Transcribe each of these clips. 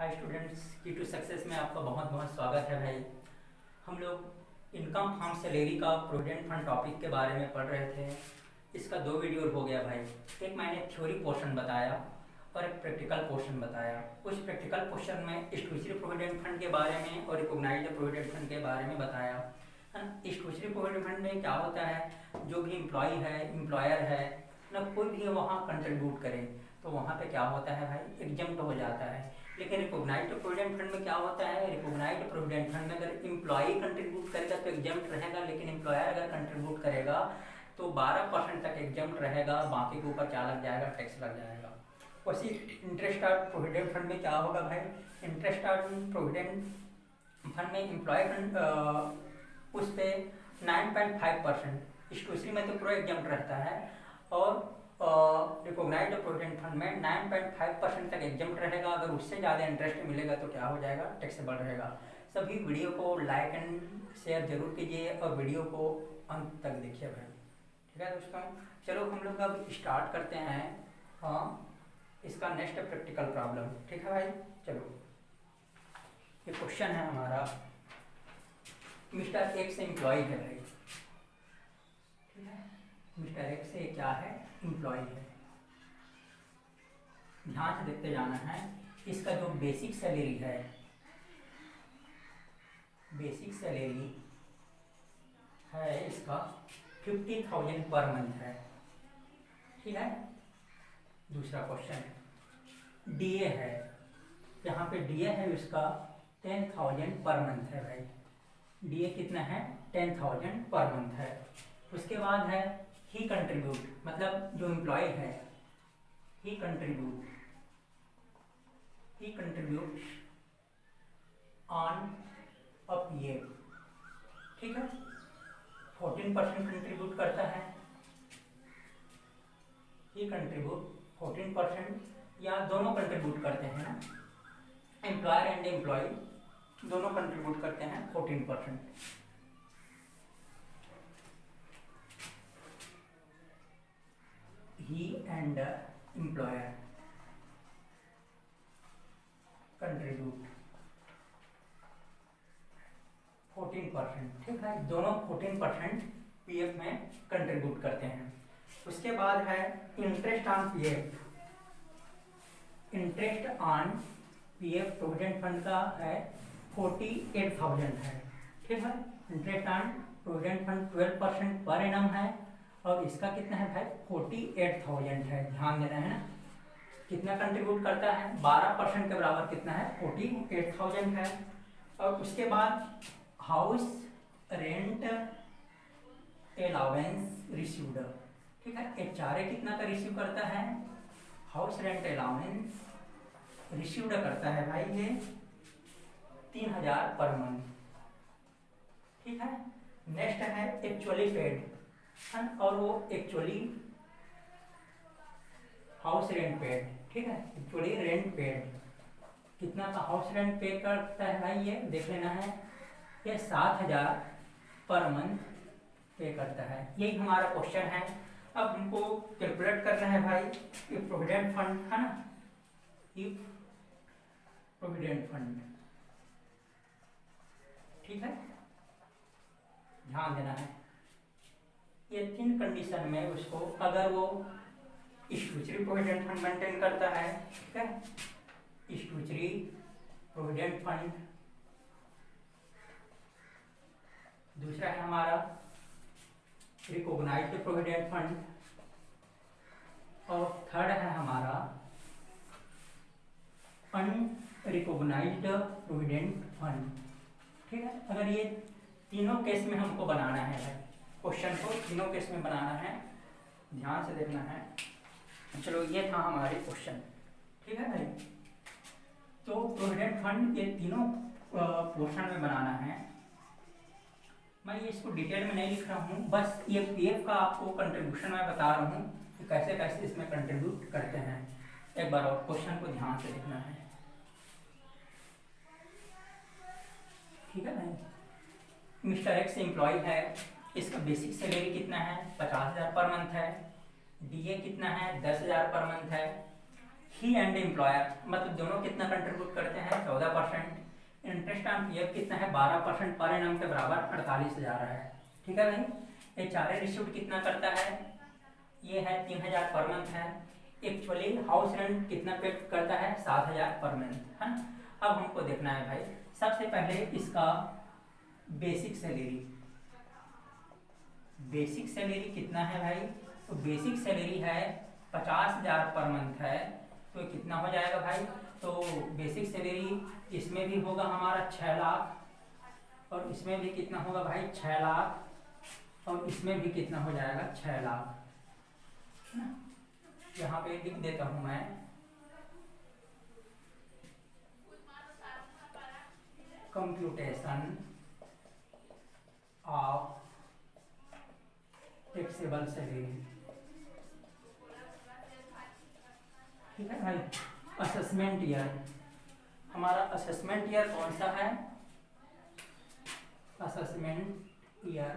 Hi students, की to success में आपका बहुत बहुत स्वागत है भाई। हम लोग इनकम फ्रॉम सैलरी का प्रोविडेंट फंड टॉपिक के बारे में पढ़ रहे थे। इसका दो वीडियो हो गया भाई। एक मैंने थ्योरी पोर्शन बताया और एक प्रैक्टिकल पोर्शन बताया। उस प्रैक्टिकल पोर्शन में स्टैट्यूटरी प्रोविडेंट फंड के बारे में और रिकॉग्नाइज्ड प्रोविडेंट फंड के बारे में बताया है ना। स्टैट्यूटरी प्रोविडेंट फंड में क्या होता है, जो भी एम्प्लॉय है, एम्प्लॉयर है ना, कोई भी वहाँ कंट्रीब्यूट करे तो वहाँ पे क्या होता है भाई, एग्जम्प्ट हो जाता है। लेकिन रिकॉग्नाइज्ड प्रोविडेंट फंड में क्या होता है, रिकॉग्नाइज्ड प्रोविडेंट फंड में अगर एम्प्लॉय कंट्रीब्यूट करेगा तो एग्जम्प्ट रहेगा, लेकिन एम्प्लॉयर अगर कंट्रीब्यूट करेगा तो 12% तक एग्जम्प्ट रहेगा, बाकी के ऊपर क्या लग जाएगा, टैक्स लग जाएगा। उसी इंटरेस्ट ऑन प्रोविडेंट फंड में क्या होगा भाई, इंटरेस्ट ऑन प्रोविडेंट फंड में एम्प्लॉय उस पर 9.5%, स्टैट्यूटरी में तो पूरा एग्जम्प्ट रहता है और रिकॉग्नाइज्ड प्रोविडेंट फंड में 9.5% तक एग्जम्प्ट रहेगा। अगर उससे ज़्यादा इंटरेस्ट मिलेगा तो क्या हो जाएगा, टैक्सेबल रहेगा। सभी वीडियो को लाइक एंड शेयर जरूर कीजिए और वीडियो को अंत तक देखिए भाई। ठीक है दोस्तों, चलो हम लोग अब स्टार्ट करते हैं। हाँ, इसका नेक्स्ट प्रैक्टिकल प्रॉब्लम। ठीक है भाई, चलो ये क्वेश्चन है हमारा। मिस्टर एक्स एम्प्लॉय है भाई, ठीक है। मिस्टर एक्स से क्या है, एम्प्लॉय है। ध्यान से देखते जाना है। इसका जो बेसिक सैलरी है, बेसिक सैलरी है इसका 50,000 पर मंथ है, ठीक है। दूसरा क्वेश्चन डीए है, यहाँ पे डीए है इसका 10,000 पर मंथ है भाई। डीए कितना है, 10,000 पर मंथ है। उसके बाद है ही कंट्रीब्यूट, मतलब जो एम्प्लॉय है, ही कंट्रीब्यूट ऑन अ पीएफ, ठीक है। 14% कंट्रीब्यूट करता है, ही कंट्रीब्यूट 14%, या दोनों कंट्रीब्यूट करते हैं ना, एम्प्लॉयर एंड एम्प्लॉय दोनों कंट्रीब्यूट करते हैं 14%। he and employer contribute 14%, ठीक है। दोनों 14% पीएफ में कंट्रीब्यूट करते हैं। उसके बाद है interest on PF. Interest on PF provident fund का है 48,000 है, ठीक है। Interest on provident fund 12% per annum है और इसका कितना है भाई, 48,000 है। ध्यान देना है ना, कितना कंट्रीब्यूट करता है, 12% के बराबर कितना है, 48,000 है। और उसके बाद हाउस रेंट अलाउंस रिसीव्ड, ठीक है। एचआरए कितना का रिसीव करता है, हाउस रेंट अलाउंस रिसीव्ड करता है भाई ये 3,000 पर मंथ, ठीक है। नेक्स्ट है एक्चुअली पेड, और वो एक्चुअली हाउस रेंट पेड, ठीक है। एक्चुअली रेंट पेड कितना का हाउस रेंट पे करता है भाई, ये देख लेना है। ये 7,000 पर मंथ पे करता है। यही हमारा क्वेश्चन है। अब हमको कैलकुलेट करना है भाई, ये प्रोविडेंट फंड है ना, ये प्रोविडेंट फंड, ठीक है। ध्यान देना है, ये 3 कंडीशन में उसको, अगर वो स्टैट्यूटरी प्रोविडेंट फंड मेंटेन करता है, ठीक है, स्टैट्यूटरी प्रोविडेंट फंड। दूसरा है हमारा रिकॉग्नाइज्ड प्रोविडेंट फंड और थर्ड है हमारा अनरिकॉग्नाइज्ड प्रोविडेंट फंड, ठीक है। अगर ये तीनों केस में हमको बनाना है भाई, क्वेश्चन को तीनों केस में बनाना है, ध्यान से देखना है। चलो ये था हमारे क्वेश्चन, ठीक है भाई। तो प्रोविडेंट फंड ये तीनों पोर्शन में बनाना है। मैं ये इसको डिटेल में नहीं लिख रहा हूँ, बस ये पीएफ का आपको कंट्रीब्यूशन मैं बता रहा हूँ कि कैसे कैसे इसमें कंट्रीब्यूट करते हैं। एक बार और क्वेश्चन को ध्यान से देखना है, ठीक है भाई। मिस्टर एक्स एम्प्लॉय है, इसका बेसिक सैलरी कितना है, 50,000 पर मंथ है। डीए कितना है, 10,000 पर मंथ है। ही एंड एम्प्लॉयर, मतलब दोनों कितना कंट्रीब्यूट करते हैं 14%। इंटरेस्ट ऑन पीएफ कितना है 12% पर एनम के बराबर 48,000 है। ठीक है भाई। HRA रिसीव्ड कितना करता है, ये है 3,000 पर मंथ है। एक्चुअली हाउस रेंट कितना पे करता है 7,000 पर मंथ है। अब हमको देखना है भाई, सबसे पहले इसका बेसिक सैलरी। बेसिक सैलरी कितना है भाई, तो बेसिक सैलरी है 50,000 पर मंथ है, तो कितना हो जाएगा भाई, तो बेसिक सैलरी इसमें भी होगा हमारा 6 लाख और इसमें भी कितना होगा भाई 6 लाख और इसमें भी कितना हो जाएगा 6 लाख। यहाँ पे लिख देता हूं मैं, कंप्यूटेशन ऑफ टैक्सेबल सैलरी। ठीक है भाई। असेसमेंट ईयर, हमारा असेसमेंट ईयर कौन सा है, असेसमेंट ईयर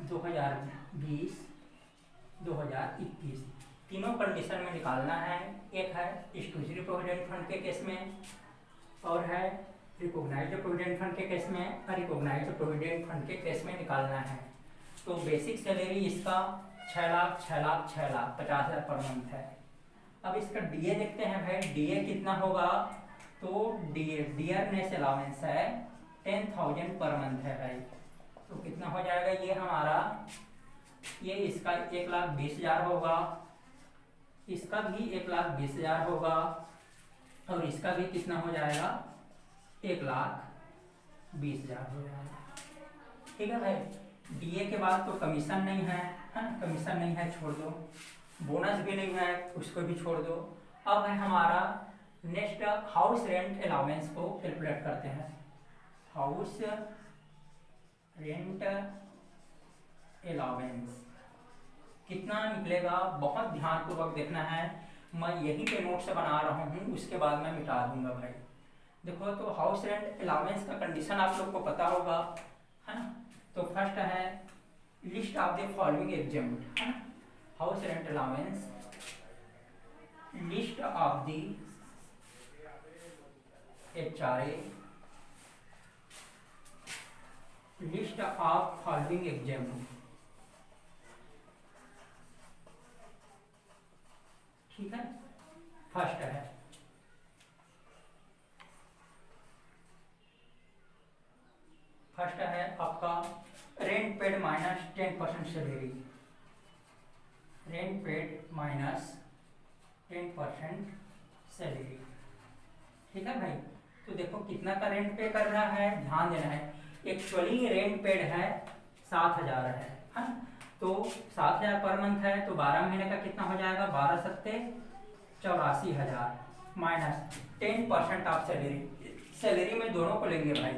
2020 2021। तीनों कंडीशन में निकालना है। एक है स्टैट्यूटरी प्रोविडेंट फंड के केस में और है रिकॉग्नाइज्ड प्रोविडेंट फंड के केस में, अनरिकॉग्नाइज्ड प्रोविडेंट फंड के केस में निकालना है। तो बेसिक सैलरी इसका 6 लाख 6 लाख 6 लाख 50,000 पर मंथ है। अब इसका डीए देखते हैं भाई, डीए कितना होगा, तो डियरनेस अलाउंस है 10,000 पर मंथ है भाई, तो कितना हो जाएगा ये हमारा, ये इसका 1,20,000 होगा, इसका भी 1,20,000 होगा और इसका भी कितना हो जाएगा 1,20,000 हो जाएगा। ठीक है भाई। डीए के बाद तो कमीशन नहीं है ना, कमीशन नहीं है छोड़ दो, बोनस भी नहीं है उसको भी छोड़ दो। अब है हमारा नेक्स्ट हाउस रेंट अलाउंस को कैलकुलेट करते हैं। हाउस रेंट अलाउंस कितना निकलेगा, बहुत ध्यानपूर्वक देखना है, मैं यहीं पे नोट से बना रहा हूँ, उसके बाद मैं मिटा दूंगा भाई। देखो तो हाउस रेंट अलाउंस का कंडीशन आप लोग को पता होगा है ना। तो फर्स्ट है list of the following exempt है ना, house rent allowance, list of the HRA, list of following exempt. ठीक है। फर्स्ट है आपका rent paid minus 10% salary, rent paid minus 10% salary. ठीक है भाई। तो देखो कितना का रेंट पे कर रहा है, ध्यान देना है। एक्चुअली रेंट पेड है 7,000 है ना? तो 7,000 पर मंथ है, तो 12 महीने का कितना हो जाएगा, 12 सत्ते 84,000 माइनस 10% ऑफ सैलरी। सैलरी में दोनों को लेंगे भाई,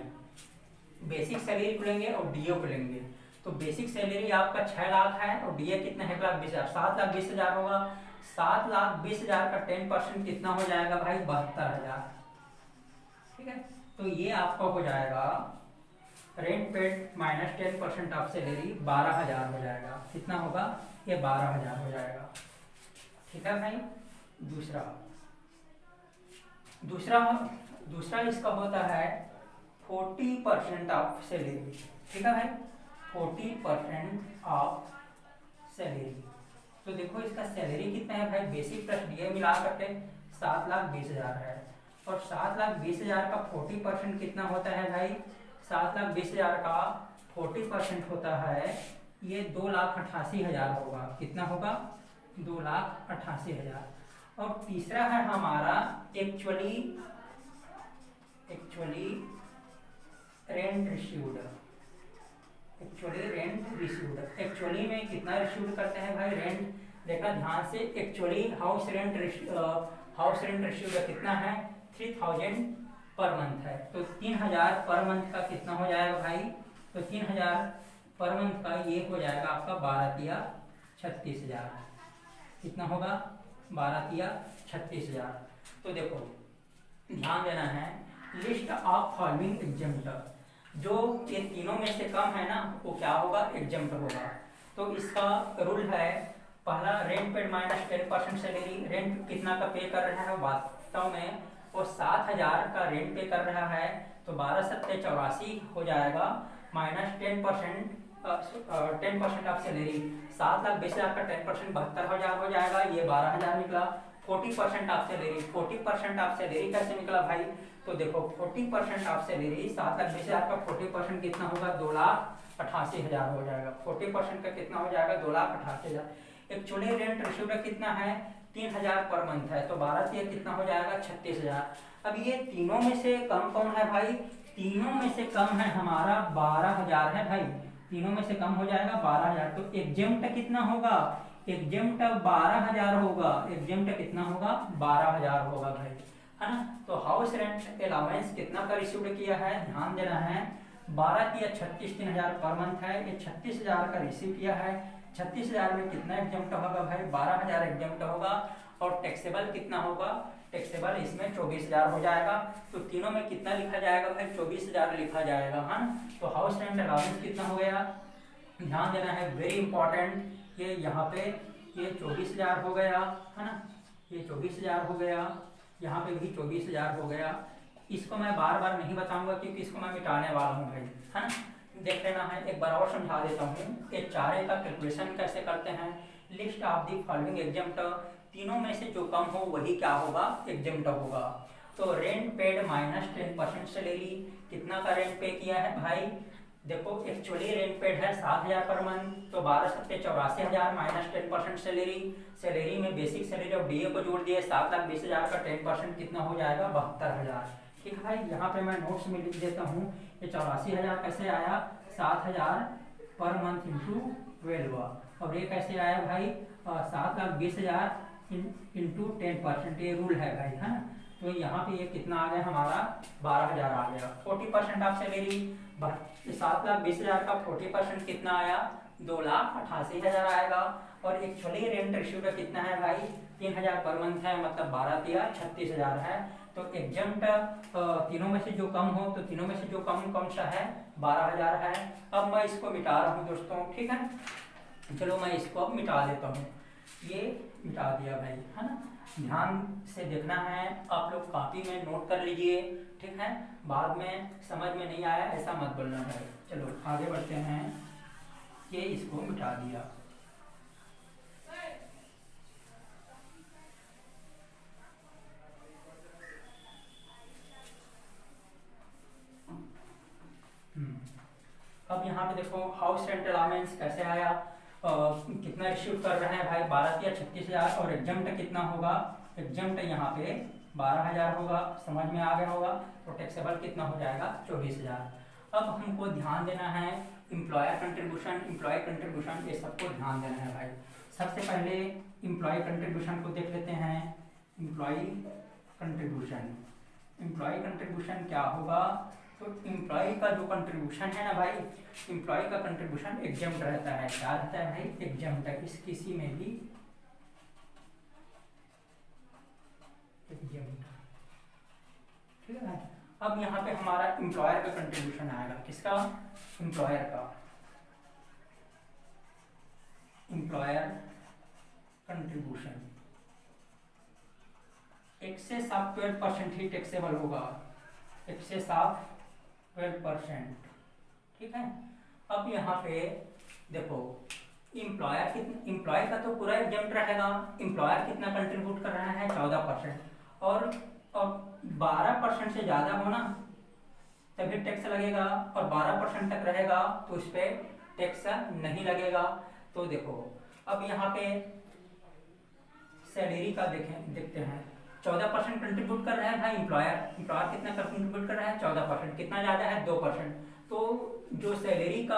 बेसिक सैलरी को लेंगे और डीए को लेंगे। तो बेसिक सैलरी आपका 6 लाख है और डीए कितना है 1,20,000, 7,20,000 होगा। 7,20,000 का 10% कितना हो जाएगा भाई 72,000। ठीक है। तो ये आपका हो जाएगा rent paid minus 10% of salary 12,000 हो जाएगा। कितना होगा, ये 12,000 हो जाएगा। ठीक है भाई। दूसरा इसका होता है 40% ऑफ सैलरी। ठीक है भाई, 40% ऑफ सैलरी। तो देखो इसका सैलरी कितना है भाई, बेसिक प्लस डीए मिला करके 7,20,000 है और 7,20,000 का 40% कितना होता है भाई, 7,20,000 का 40% होता है ये 2,88,000 होगा। कितना होगा, 2,88,000। और तीसरा है हमारा एक्चुअली रेंट रिसीव्ड। एक्चुअली में कितना रिसीव्ड करते हैं भाई रेंट, देखना ध्यान से। एक्चुअली हाउस रेंट रिसीव्ड कितना है 3,000 पर मंथ है, तो 3,000 पर मंथ का कितना हो जाएगा भाई, तो 3,000 पर मंथ का ये हो जाएगा आपका 12,36,000। कितना होगा, 12,36,000। तो देखो ध्यान देना है, लिस्ट ऑफ फॉलोइंग एग्जेम्प्ट, जो ये तीनों में से कम है ना वो क्या होगा, एग्जेम्प्ट होगा। तो इसका रूल है पहला rent paid minus 10% salary, rent कितना का पे कर रहा है वास्तव में वो 7,000 का रेंट पे कर रहा है, तो 12,784 हो जाएगा माइनस 10% 10% ऑफ सैलरी, 7,20,000 का 10% 72,000 हो जाएगा, ये 12,000 निकला। 40% ऑफ सैलरी, 40% ऑफ सैलरी कैसे निकला भाई, तो देखो 40% ऑफ सैलरी 7,20,000 का 40% कितना होगा 2,88,000 हो जाएगा। 40% का कितना हो जाएगा 2,88,000। एक्चुअली रेंट रिसीव्ड कितना है 3,000 पर मंथ है, तो 12 से कितना हो जाएगा 36,000। अब ये तीनों में से कम कौन है भाई, तीनों में से कम है हमारा 12,000 है भाई, तीनों में से कम हो जाएगा 12,000। तो एग्जेम्प्ट कितना होगा, एग्जेम्प्ट 12,000 होगा, एग्जेम्प्ट कितना होगा 12,000 होगा भाई, है ना। तो हाउस रेंट अलाउंस कितना का रिसीव्ड किया है, ध्यान देना है, 12 किया 36, 3,000 पर मंथ है, ये 36,000 का रिसीव किया है। 36,000 में कितना एग्जेम्प्ट होगा भाई 12,000 एग्जेम्प्ट होगा, और टैक्सेबल कितना होगा, टैक्सेबल इसमें 24,000 हो जाएगा। तो तीनों में कितना लिखा जाएगा भाई 24,000 लिखा जाएगा, है ना। तो हाउस रेंट अलाउंस कितना हो गया, ध्यान देना है, वेरी इंपॉर्टेंट, ये यहाँ पे ये 24,000 हो गया, है ना, ये 24,000 हो गया, यहाँ पे भी 24,000 हो गया। इसको मैं बार बार नहीं बताऊंगा क्योंकि इसको मैं मिटाने वाला हूँ भाई, है ना। देख लेना है, एक बार और समझा देता हूँ कि चारे का कैलकुलेशन कैसे करते हैं। List of the following exempt, तीनों में से जो कम हो वही क्या होगा एग्जेम्प्ट होगा। तो रेंट पेड माइनस 10% सैलरी, कितना का रेंट पे किया है भाई, देखो एक्चुअली रेंट पेड है 7,000 पर मंथ, तो 12,84,000 माइनस 10% सैलरी, सैलरी में बेसिक सैलरी और डीए को जोड़ दिए, 7,20,000 का 10% कितना हो जाएगा 72,000। ठीक है भाई, यहाँ पे मैं नोट्स में लिख देता हूँ, ये 84,000 कैसे आया 7,000 पर मंथ इंटू 12, और ये कैसे आया भाई 7,20,000 इंटू 10%, ये रूल है भाई, है ना। तो यहाँ पे ये कितना आ गया हमारा 12,000 आ गया। 40% ऑफ सैलरी, 7,20,000 का 40% कितना आया 2,88,000 आएगा, और एक्चुअली रेंट रिसीव्ड कितना है भाई 3,000 पर मंथ है, मतलब 12 या 36,000 है। तो एग्जेम्प्ट तीनों में से जो कम हो, तो तीनों में से जो कम कौन सा है 12,000 है। अब मैं इसको मिटा रहा हूँ दोस्तों, ठीक है, चलो मैं इसको अब मिटा देता हूँ, ये मिटा दिया भाई, है ना। ध्यान से देखना है, आप लोग कॉपी में नोट कर लीजिए, ठीक है, बाद में समझ में नहीं आया ऐसा मत बोलना भाई। चलो आगे बढ़ते हैं, ये इसको मिटा दिया। अब यहाँ पे देखो हाउस रेंट अलाउंस कैसे आया, कितना रिसीव कर रहे हैं भाई 12 या 36,000, और एग्जेम्प्ट कितना होगा, एग्जेम्प्ट यहाँ पे 12,000 होगा, समझ में आ गया होगा। तो टैक्सेबल कितना हो जाएगा 24,000। अब हमको ध्यान देना है एम्प्लॉयर कंट्रीब्यूशन, एम्प्लॉय कंट्रीब्यूशन, ये सबको ध्यान देना है भाई। सबसे पहले एम्प्लॉय कंट्रीब्यूशन को देख लेते हैं। एम्प्लॉय कंट्रीब्यूशन, एम्प्लॉय कंट्रीब्यूशन क्या होगा, तो एम्प्लॉय का जो कंट्रीब्यूशन है ना भाई, एम्प्लॉय का कंट्रीब्यूशन एग्जेम्प्ट रहता है, क्या रहता है भाई एग्जेम्प्ट, इस किसी में भी एग्जेम्प्ट, ठीक है भाई। अब यहाँ पे हमारा एम्प्लॉयर का कंट्रीब्यूशन आएगा, किसका, एम्प्लॉयर का, एम्प्लॉयर कंट्रीब्यूशन एक्सेस ऑफ 12% ही टैक्सेबल होगा, एक्सेस ऑफ 12%, ठीक है। अब यहाँ पे देखो एम्प्लॉयर कितना, एम्प्लॉय का तो पूरा एग्जेम्प्ट रहेगा, एम्प्लॉयर कितना कंट्रीब्यूट कर रहा है 14%, और 12% से ज़्यादा होना तभी टैक्स लगेगा, और 12% तक रहेगा तो उस पर टैक्स नहीं लगेगा। तो देखो अब यहाँ पे सैलरी का देखते हैं, 14% कंट्रीब्यूट कर रहा है भाई एम्प्लॉयर, एम्प्लॉयर कितना कंट्रीब्यूट कर रहा है 14%, कितना ज़्यादा है 2%। तो जो सैलरी का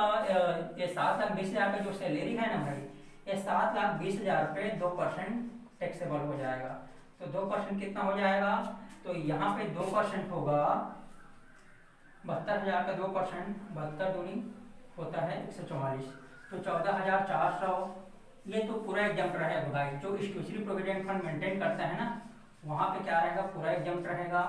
ये 7,20,000 का जो सैलरी है ना भाई, ये 7,20,000 पे 2% टैक्सेबल हो जाएगा। तो 2% कितना हो जाएगा, तो यहाँ पे 2% होगा 72,000 का 2%, 72 दूनी होता है 144, तो 14,400, ये तो पूरा एग्जाम्प्ट रहेगा भाई। जो स्टैट्यूटरी प्रोविडेंट फंड मेंटेन करता है ना, वहाँ पे क्या रहेगा पूरा एग्जाम्प्ट रहेगा।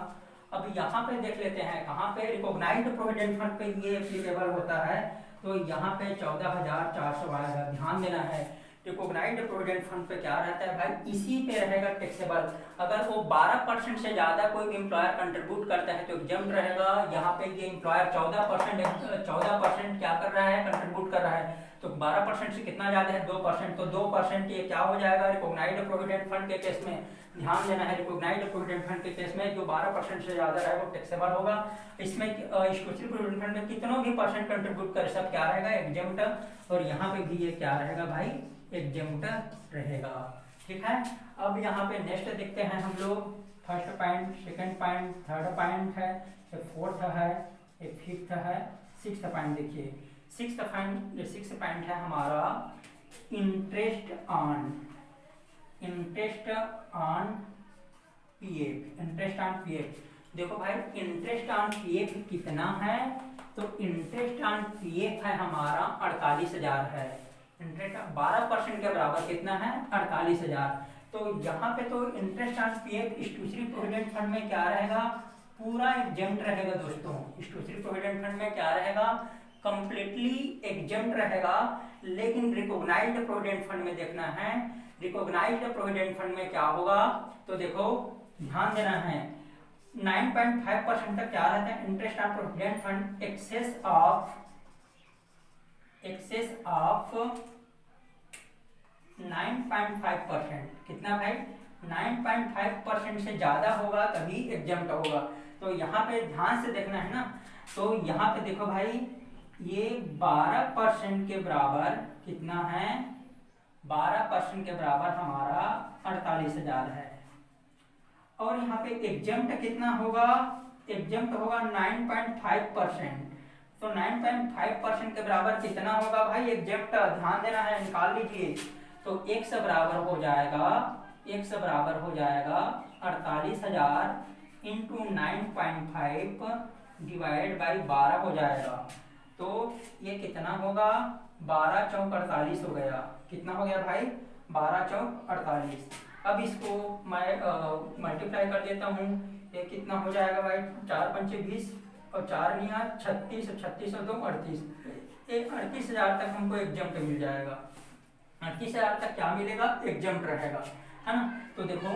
अब यहाँ पे देख लेते हैं कहाँ पे रिकॉग्नाइज्ड प्रोविडेंट फंड पे ये एप्लीकेबल होता है, तो यहाँ पे 14,400 आएगा। ध्यान देना है रिकॉग्नाइज्ड प्रोविडेंट फंड पे क्या रहता है भाई, इसी पे रहेगा टैक्सेबल। अगर वो 12% से ज़्यादा कोई एम्प्लॉयर कंट्रीब्यूट करता है तो एग्जम्प्ट रहेगा। यहाँ पे ये एम्प्लॉयर 14% क्या कर रहा है, कंट्रीब्यूट कर रहा है, तो 12% से कितना ज़्यादा है, 2%, तो 2% ये क्या हो जाएगा रिकॉग्नाइज्ड प्रोविडेंट फंड के केस में। ध्यान देना है, रिकॉग्नाइज्ड प्रोविडेंट फंड के केस में जो 12% से ज़्यादा है वो टैक्सेबल होगा। इसमें स्टैट्यूटरी प्रोविडेंट फंड में कितनों भी परसेंट कंट्रीब्यूट कर सब क्या रहेगा, एग्जम्प्ट। और यहाँ पे भी ये क्या रहेगा भाई, एग्जम्प्ट रहेगा। ठीक है, अब यहाँ पे नेक्स्ट देखते हैं हम लोग। First point, second point, third point है, फोर्थ है, फिफ्थ है, सिक्स्थ पॉइंट। देखिए सिक्स्थ पॉइंट है हमारा interest on PF. Interest on PF, देखो भाई इंटरेस्ट ऑन पीएफ कितना है, तो इंटरेस्ट ऑन पीएफ है हमारा 48,000 है। इंटरेस्ट 12% के बराबर कितना है, 48,000। तो यहाँ पे तो interest on PF statutory provident fund में क्या रहेगा, पूरा एग्जम्प्ट रहेगा दोस्तों। स्टैट्यूटरी प्रोविडेंट फंड में क्या रहेगा, कंप्लीटली एग्जम्प्ट रहेगा। लेकिन रिकॉग्नाइज्ड प्रोविडेंट फंड में देखना है, रिकॉग्नाइज्ड प्रोविडेंट फंड में क्या होगा, तो देखो ध्यान देना है 9.5% तक क्या रहता है interest on provident fund excess of 9.5%। कितना भाई, 9.5% से ज्यादा होगा तभी एग्जम्प्ट होगा। तो यहाँ पे ध्यान से देखना है ना, तो यहाँ पे देखो भाई ये 12% के बराबर कितना है, 12% के बराबर हमारा 48,000 है। और यहाँ पे एग्जम्प्ट कितना होगा, एग्जम्प्ट होगा 9.5%। तो 9.5% के बराबर कितना होगा भाई एग्जम्प्ट, ध्यान देना है, निकाल लीजिए। तो x बराबर हो जाएगा 48,000 इंटू 9.5 डिवाइड बाई 12 हो जाएगा। तो ये कितना होगा, 12 चौक 48 हो गया। कितना हो गया भाई, 12 चौक 48। अब इसको मैं मल्टीप्लाई कर देता हूँ, ये कितना हो जाएगा भाई, 4 पंचे 20 और 4 निया 36, 36 और 2 38। 38,000 तक हमको एग्जम्प्ट मिल जाएगा। 38,000 तक क्या मिलेगा, एग्जम्प्ट रहेगा, है ना। तो देखो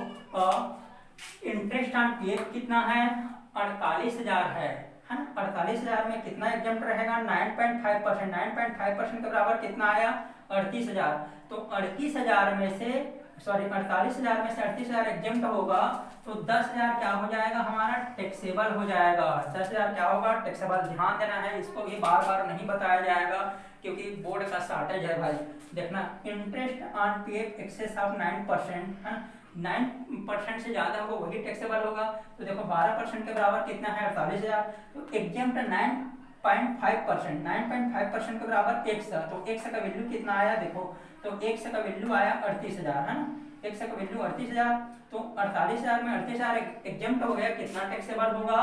इंटरेस्ट ऑन पीएफ कितना है, 48,000 है ना। 48,000 में कितना एग्जम्प्ट रहेगा, 9.5%। 9.5% के बराबर कितना आया, 38,000। तो 48,000 में से 38,000 एग्जम्प्ट होगा, तो 10,000 क्या हो जाएगा हमारा, टैक्सेबल हो जाएगा। 10,000 क्या होगा, टैक्सेबल। ध्यान देना है, इसको भी बार बार नहीं बताया जाएगा क्योंकि बोर्ड का शॉर्टेज है भाई। देखना, interest on PF excess of 9% है, 9% से ज्यादा होगा वही टैक्सेबल होगा। तो देखो 12% के बराबर कितना है, 48,000। तो एग्जम्प्ट 9.5%, 9.5% के बराबर x, तो x का वैल्यू कितना आया देखो, तो x का वैल्यू आया 38,000 है ना। x का वैल्यू 38,000, तो 48,000 में 38,000 एग्जम्प्ट हो गया, कितना टैक्सेबल होगा,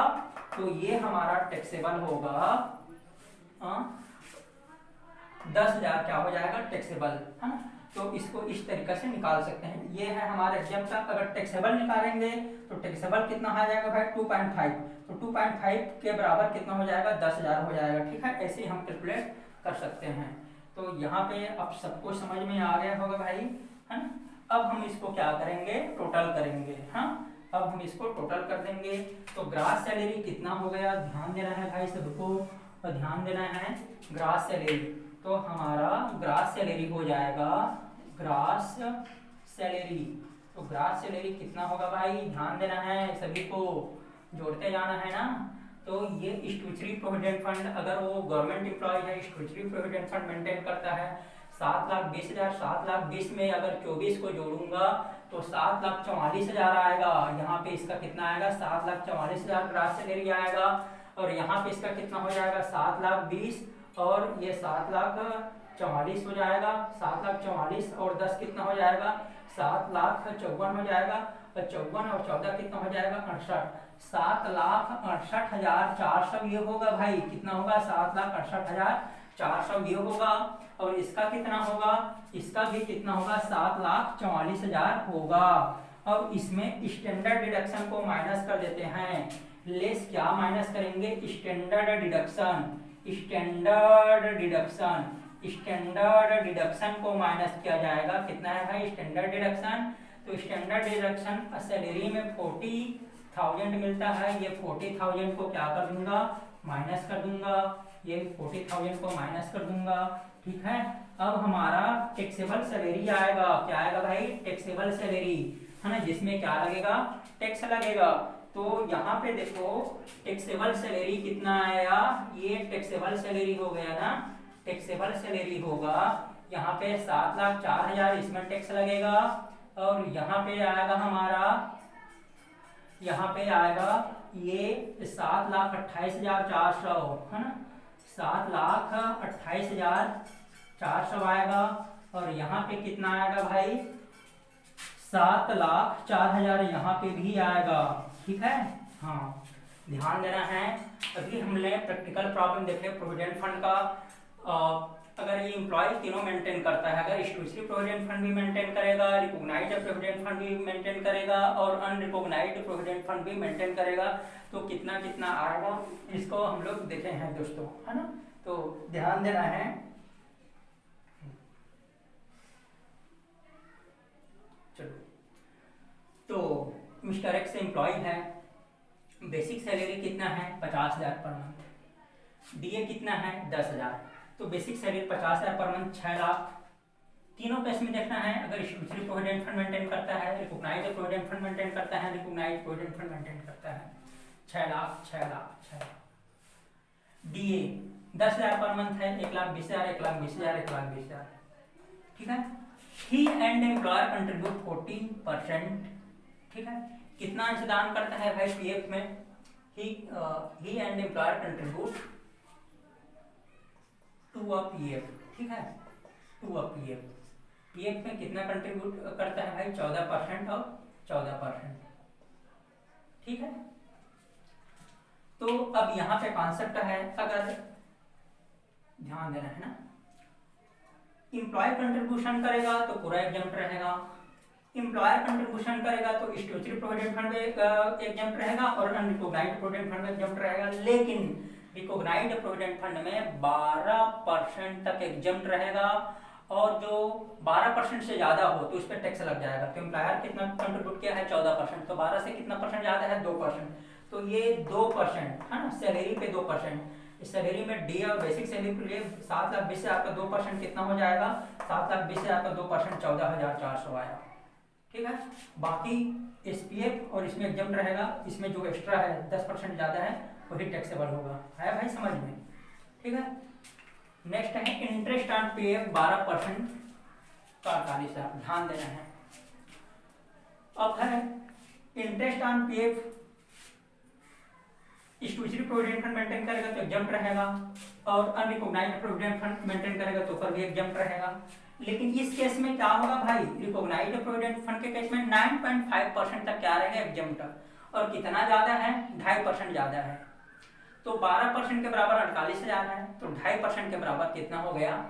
तो ये हमारा टैक्सेबल होगा 10,000 क्या हो जाएगा, टैक्सेबल, है ना। तो इसको इस तरीके से निकाल सकते हैं। ये है हमारा एग्जम्प्ट। अगर टैक्सेबल निकालेंगे तो टैक्सेबल कितना आ जाएगा भाई, 2.5। तो 2.5 के बराबर कितना हो जाएगा, 10,000 हो जाएगा। ठीक है, ऐसे ही हम कैलकुलेट कर सकते हैं। तो यहाँ पे अब सबको समझ में आ गया होगा भाई, है ना। अब हम इसको क्या करेंगे, टोटल करेंगे। हाँ, अब हम इसको टोटल कर देंगे। तो ग्रास सैलरी कितना हो गया, ध्यान देना है भाई सबको, और ध्यान देना है ग्रास सैलरी। तो हमारा ग्रास सैलरी हो जाएगा, ग्रास सैलरी। तो ग्रास सैलरी कितना होगा भाई, ध्यान देना है सभी को, जोड़ते जाना है ना। तो ये स्टैट्यूटरी प्रोविडेंट फंड, अगर वो गवर्नमेंट एम्प्लॉय है, स्टैट्यूटरी प्रोविडेंट फंड मेंटेन करता है 7,20,000। 7,20,000 में अगर 24 को जोड़ूंगा तो 7,44,000 आएगा। यहाँ पे इसका कितना आएगा, 7,44,000 ग्रास सैलरी आएगा। और यहाँ पे इसका कितना हो जाएगा, 7,20,000 और ये 7,44,000 हो जाएगा। 7,44,000 और 10 कितना हो जाएगा, 7,54,000 हो जाएगा। और 54 और 14 कितना हो जाएगा, 68। 7,68,400 ये होगा भाई, कितना होगा, 7,68,400 ये होगा। और इसका कितना होगा, इसका भी कितना होगा, 7,44,000 होगा। अब इसमें स्टैंडर्ड डिडक्शन को माइनस कर देते हैं। लेस क्या माइनस करेंगे, standard deduction. Standard deduction standard deduction को माइनस किया जाएगा। कितना है भाई स्टैंडर्ड डिडक्शन? तो स्टैंडर्ड डिडक्शन सैलरी में 40,000 मिलता है, ये 40,000 को क्या कर दूंगा माइनस कर दूंगा, ये 40,000 को माइनस कर दूंगा। ठीक है, अब हमारा टैक्सेबल सैलरी आएगा। क्या आएगा भाई टैक्सेबल सैलरी, है ना, जिसमें क्या लगेगा टैक्स लगेगा। तो यहाँ पे देखो टैक्सेबल सैलरी कितना आया, ये टैक्सेबल सैलरी हो गया ना, टैक्सेबल सैलरी होगा यहाँ पे 7,04,000, इसमें टैक्स लगेगा। और यहाँ पे आएगा हमारा, यहाँ पे आएगा ये 7,28,400, है ना, 7,28,400 आएगा। और यहाँ पे कितना आएगा भाई 7,04,000 यहाँ पे भी आएगा। ठीक है, हाँ ध्यान देना है। अभी हमने प्रैक्टिकल प्रॉब्लम देखे प्रोविडेंट फंड का। अगर ये एम्प्लॉय तीनों मेंटेन करता है, अगर स्टैट्यूटरी प्रोविडेंट फंड भी मेंटेन करेगा, रिकॉग्नाइज्ड प्रोविडेंट फंड भी मेंटेन करेगा और अनरिकॉग्नाइज्ड प्रोविडेंट फंड भी मेंटेन करेगा, तो कितना कितना आएगा इसको हम लोग देखे हैं दोस्तों, है ना, तो ध्यान देना है। चलो, तो मिस्टर एक्स एम्प्लॉय है, बेसिक सैलरी कितना है 50,000 पर मंथ, डीए कितना है 10,000, तो basic salary 50,000 per month 6 lakh. तीनों केस में देखना है, अगर स्टैट्यूटरी प्रोविडेंट फंड मेंटेन करता है, रिकॉग्नाइज्ड प्रोविडेंट फंड मेंटेन करता है, रिकॉग्नाइज्ड प्रोविडेंट फंड मेंटेन करता है, 6 lakh 6 lakh 6 lakh. DA 10,000 per month है, 1,20,000 1,20,000 1,20,000। ठीक है, ही एंड एम्प्लॉयर कंट्रीब्यूट 40%। ठीक है, कितना अंशदान करता है भाई पीएफ में, he and employer contribute to a PF. ठीक है, टू अ पीएफ, पीएफ में कितना कंट्रीब्यूट करता है भाई 14% और 14%। ठीक है, तो अब यहाँ पे कॉन्सेप्ट है, अगर ध्यान देना है ना, एम्प्लॉय कंट्रीब्यूशन करेगा तो पूरा एग्जम्प्ट रहेगा, एम्प्लॉयर कंट्रीब्यूशन करेगा तो स्टैट्यूटरी प्रोविडेंट फंड में एग्जम्प्ट रहेगा और अनरिकॉग्नाइज्ड प्रोविडेंट फंड में एग्जम्प्ट रहेगा। लेकिन रिकॉग्नाइज्ड प्रोविडेंट फंड में 12% तक एग्जम्प्ट रहेगा, और जो 12% से ज्यादा हो तो उस पर टैक्स लग जाएगा। तो एम्प्लॉयर कितना कंट्रीब्यूट किया है 14%, तो 12 से कितना परसेंट ज्यादा है 2%, तो ये 2% है ना, सैलरी पे 2%। सैलरी में डी और बेसिक सैलरी के लिए 7,20,000 का 2% कितना हो जाएगा, 7,20,000 का 2% 14,400 आया। ठीक है, बाकी एसपीएफ और इसमें एग्जम्प्ट रहेगा, इसमें जो एक्स्ट्रा है 10% ज्यादा है वही टैक्सेबल होगा। है भाई समझ में? ठीक है, नेक्स्ट है इंटरेस्ट ऑन पीएफ 12% का 48,000, ध्यान देना है। अब है interest on PF, statutory provident fund maintain करेगा तो एग्जम्प्ट रहेगा, और अनरिकॉग्नाइज्ड प्रोविडेंट फंड मेंटेन करेगा तो पर भी एग्जम्प्ट रहेगा। लेकिन इस केस में क्या होगा भाई, रिकॉग्नाइज्ड प्रोविडेंट फंड के केस में 9.5% तक क्या रहेगा एग्जम्प्ट, और कितना ज्यादा है 2.5% ज्यादा है। तो 12% के बराबर 48,000 है, तो 2.5% के बराबर कितना हो गया,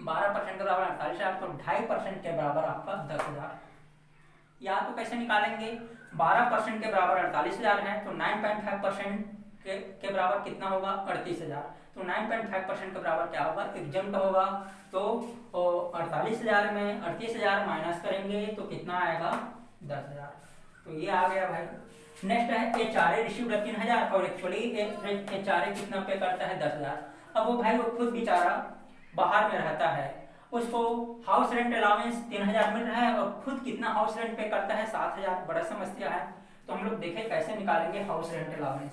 12% के बराबर 48,000, तो 2.5% के बराबर आपका 10,000। या तो कैसे निकालेंगे, 12% के बराबर 48,000 है, तो 9.5% के बराबर कितना होगा 38,000, तो 9.5% के बराबर क्या होगा एग्जम्प्ट होगा। तो 48,000 में 38,000 माइनस करेंगे तो कितना आएगा 10,000, तो ये आ गया भाई। नेक्स्ट है एचआरए रिसीव्ड 3,000 और एक्चुअली एचआरए कितना पे करता है 10,000। अब वो भाई वो खुद बेचारा बाहर में रहता है, उसको हाउस रेंट अलाउंस 3,000 मिल रहा है और खुद कितना हाउस रेंट पे करता है 7,000। बड़ा समस्या है, तो हम लोग देखें कैसे निकालेंगे हाउस रेंट अलाउंस।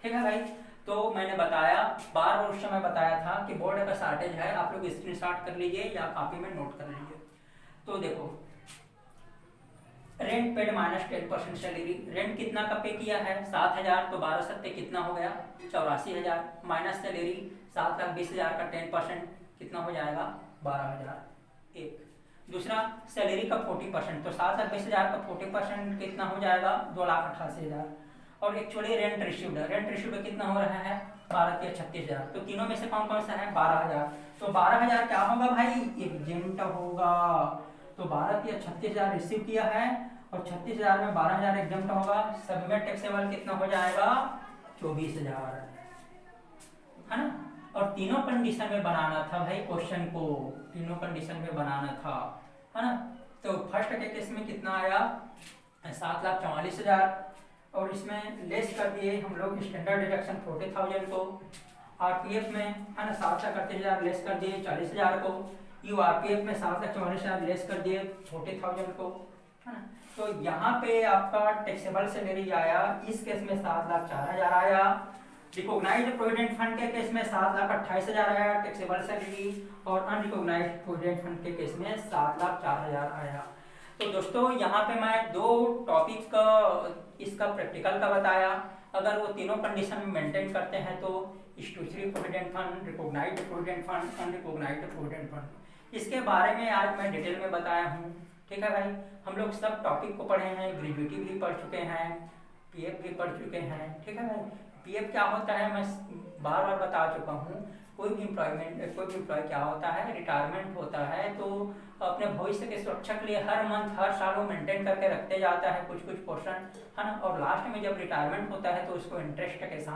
ठीक है भाई, तो मैंने बताया बार उस समय बताया था कि बोर्ड का शॉर्टेज है, आप लोग स्क्रीनशॉट कर लीजिए या कॉपी में नोट कर लीजिए। तो देखो rent paid minus 10% salary, rent कितना का पे किया है 7,000, तो 12 सत्ते कितना हो गया 84,000, माइनस सैलरी 7,20,000 का 10% कितना हो जाएगा 12,000। एक दूसरा सैलरी का 40%, तो 7,20,000 का 40% कितना हो जाएगा 2,88,000। और एक्चुअली रेंट रिसीव्ड कितना हो रहा है 12,36,000, तो तीनों में से कौन कौन सा है 12,000, तो 12,000 क्या होगा भाई एग्जम्प्ट होगा। तो 12,36,000 रिसीव किया है और 36,000 में 12,000 एग्जम्प्ट होगा, सब में टैक्सेबल कितना हो जाएगा 24,000, है ना। और तीनों कंडीशन में बनाना था भाई क्वेश्चन को, तीनों कंडीशन में बनाना था, है ना। तो फर्स्ट के केस में कितना आया 7,44,000 और इसमें लेस कर दिए हम लोग स्टैंडर्ड डिडक्शन 40,000 को, आरपीएफ में है ना 7,38,000 लेस कर दिए 40,000 को, यू आरपीएफ में 7,44,000 लेस कर दिए 40,000 को, है ना। तो यहाँ पे आपका टैक्सेबल सैलरी आया इस केस में 7,04,000 आया, रिकॉग्नाइज्ड प्रोविडेंट फंड के केस में 7,28,000 आया टैक्सेबल सैलरी, और अनरिकॉग्नाइज्ड प्रोविडेंट फंड के केस में 7,04,000 आया। तो दोस्तों यहाँ पे मैं दो टॉपिक का इसका प्रैक्टिकल का बताया, अगर वो तीनों कंडीशन में मेंटेन करते हैं तो statutory provident fund, recognised provident fund, unrecognised provident fund, इसके बारे में आज मैं डिटेल में बताया हूँ। ठीक है भाई, हम लोग सब टॉपिक को पढ़े हैं, ग्रेजुएटी भी पढ़ चुके हैं, पीएफ भी पढ़ चुके हैं। ठीक है भाई, पीएफ क्या होता है मैं बार बार बता चुका हूँ। कोई भी एम्प्लॉय क्या होता है, रिटायरमेंट होता है तो अपने भविष्य के सुरक्षा के लिए हर मंथ हर साल वो मेंटेन करके रखते जाता है कुछ कुछ पोर्शन, है ना। और लास्ट में जब रिटायरमेंट होता है तो उसको इंटरेस्ट के साथ